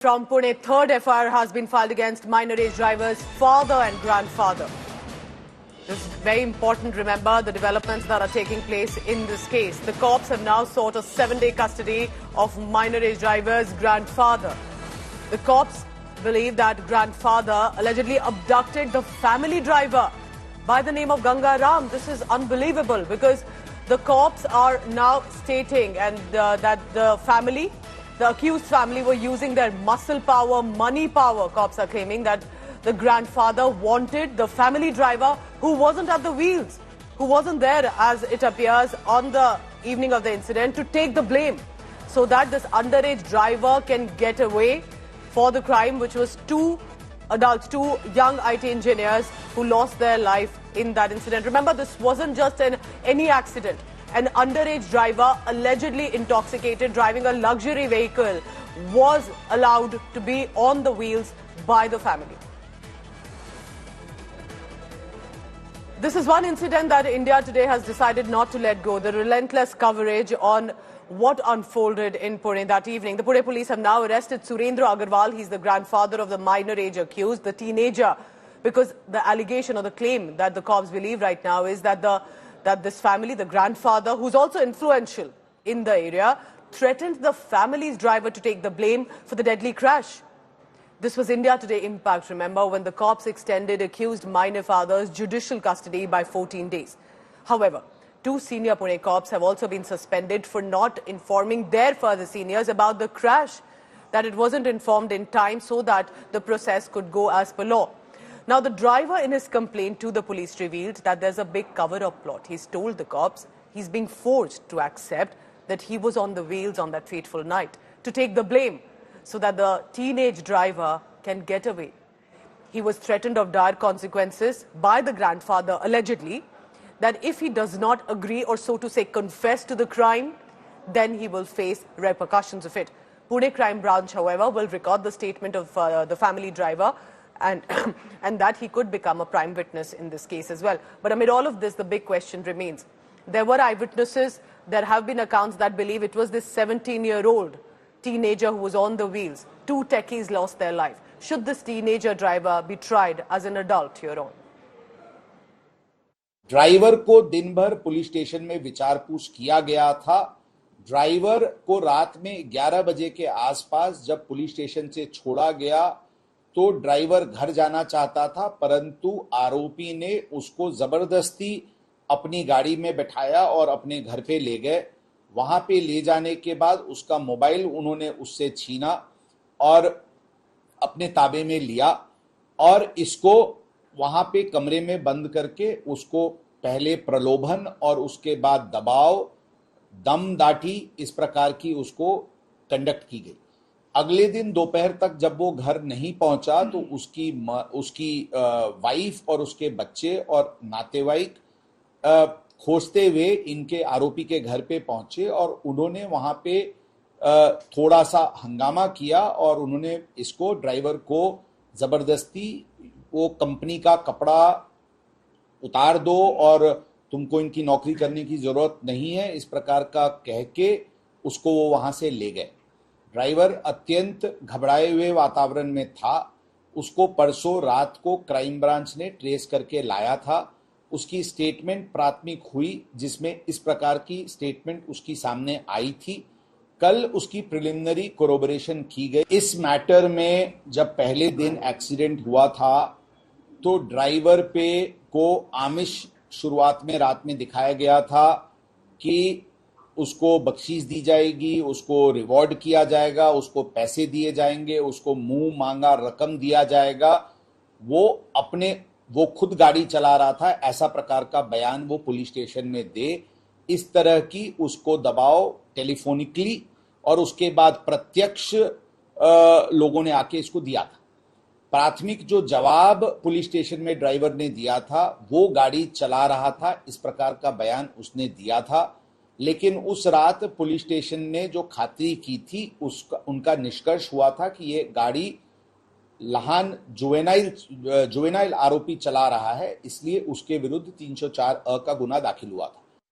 From Pune, third FIR has been filed against minor age drivers' father and grandfather. This is very important. Remember the developments that are taking place in this case. The cops have now sought a 7-day custody of minor age driver's grandfather. The cops believe that grandfather allegedly abducted the family driver by the name of Ganga Ram. This is unbelievable because the cops are now stating that the family, the accused family, were using their muscle power, money power. Cops are claiming that the grandfather wanted the family driver who wasn't at the wheels, who wasn't there, as it appears, on the evening of the incident, to take the blame so that this underage driver can get away for the crime, which was two young IT engineers who lost their life in that incident. Remember, this wasn't just any accident. An underage driver, allegedly intoxicated, driving a luxury vehicle, was allowed to be on the wheels by the family. This is one incident that India today has decided not to let go. The relentless coverage on what unfolded in Pune that evening. The Pune police have now arrested Surendra Agarwal. He's the grandfather of the minor age accused, the teenager, because the allegation or the claim that the cops believe right now is that this family, the grandfather, who's also influential in the area, threatened the family's driver to take the blame for the deadly crash. This was India Today Impact, remember, when the cops extended accused minor father's judicial custody by 14 days. However, 2 senior Pune cops have also been suspended for not informing their further seniors about the crash, that it wasn't informed in time so that the process could go as per law. Now, the driver in his complaint to the police revealed that there's a big cover-up plot. He's told the cops he's being forced to accept that he was on the wheels on that fateful night, to take the blame so that the teenage driver can get away. He was threatened of dire consequences by the grandfather, allegedly, that if he does not agree or, so to say, confess to the crime, then he will face repercussions of it. Pune Crime Branch, however, will record the statement of the family driver and that he could become a prime witness in this case as well. But amid all of this, the big question remains. There were eyewitnesses. There have been accounts that believe it was this 17-year-old teenager who was on the wheels. 2 techies lost their life. Should this teenager driver be tried as an adult here on? Driver को दिन भर police station में विचार पूछ किया गया था। Driver को रात में 11 बजे के आसपास जब पुलिस स्टेशन से छोड़ा गया तो ड्राइवर घर जाना चाहता था, परंतु आरोपी ने उसको जबरदस्ती अपनी गाड़ी में बैठाया और अपने घर पे ले गए। वहां पे ले जाने के बाद उसका मोबाइल उन्होंने उससे छीना और अपने ताबे में लिया और इसको वहां पे कमरे में बंद करके उसको पहले प्रलोभन और उसके बाद दबाव, दमदाटी, इस प्रकार की उसको कंडक्ट की गई। अगले दिन दोपहर तक जब वो घर नहीं पहुंचा तो उसकी वाइफ और उसके बच्चे और नातेवाईक खोजते हुए इनके आरोपी के घर पे पहुंचे और उन्होंने वहां पे थोड़ा सा हंगामा किया और उन्होंने इसको ड्राइवर को जबरदस्ती वो कंपनी का कपड़ा उतार दो और तुमको इनकी नौकरी करने की जरूरत नहीं है, इस प्रकार का कह के उसको वो वहां से ले गए। ड्राइवर अत्यंत घबराए हुए वातावरण में था। उसको परसों रात को क्राइम ब्रांच ने ट्रेस करके लाया था। उसकी स्टेटमेंट प्राथमिक हुई, जिसमें इस प्रकार की स्टेटमेंट उसकी सामने आई थी। कल उसकी प्रिलिमिनरी कोरोबोरेशन की गई। इस मैटर में जब पहले दिन एक्सीडेंट हुआ था तो ड्राइवर पे को आमिष शुरुआत में रात में दिखाया गया था कि उसको बख्शीश दी जाएगी, उसको रिवॉर्ड किया जाएगा, उसको पैसे दिए जाएंगे, उसको मुंह मांगा रकम दिया जाएगा। वो खुद गाड़ी चला रहा था, ऐसा प्रकार का बयान वो पुलिस स्टेशन में दे। इस तरह की उसको दबाव टेलीफोनिकली और उसके बाद प्रत्यक्ष लोगों ने आके इसको दिया था। प्राथमिक जो जवाब पुलिस स्टेशन में ड्राइवर ने दिया था, वो गाड़ी चला रहा था, इस प्रकार का बयान उसने दिया था। लेकिन उस रात पुलिस स्टेशन ने जो खातिरी की थी उनका निष्कर्ष हुआ था कि ये गाड़ी लहान जुवेनाइल आरोपी चला रहा है, इसलिए उसके विरुद्ध 304 अ का गुना दाखिल हुआ था।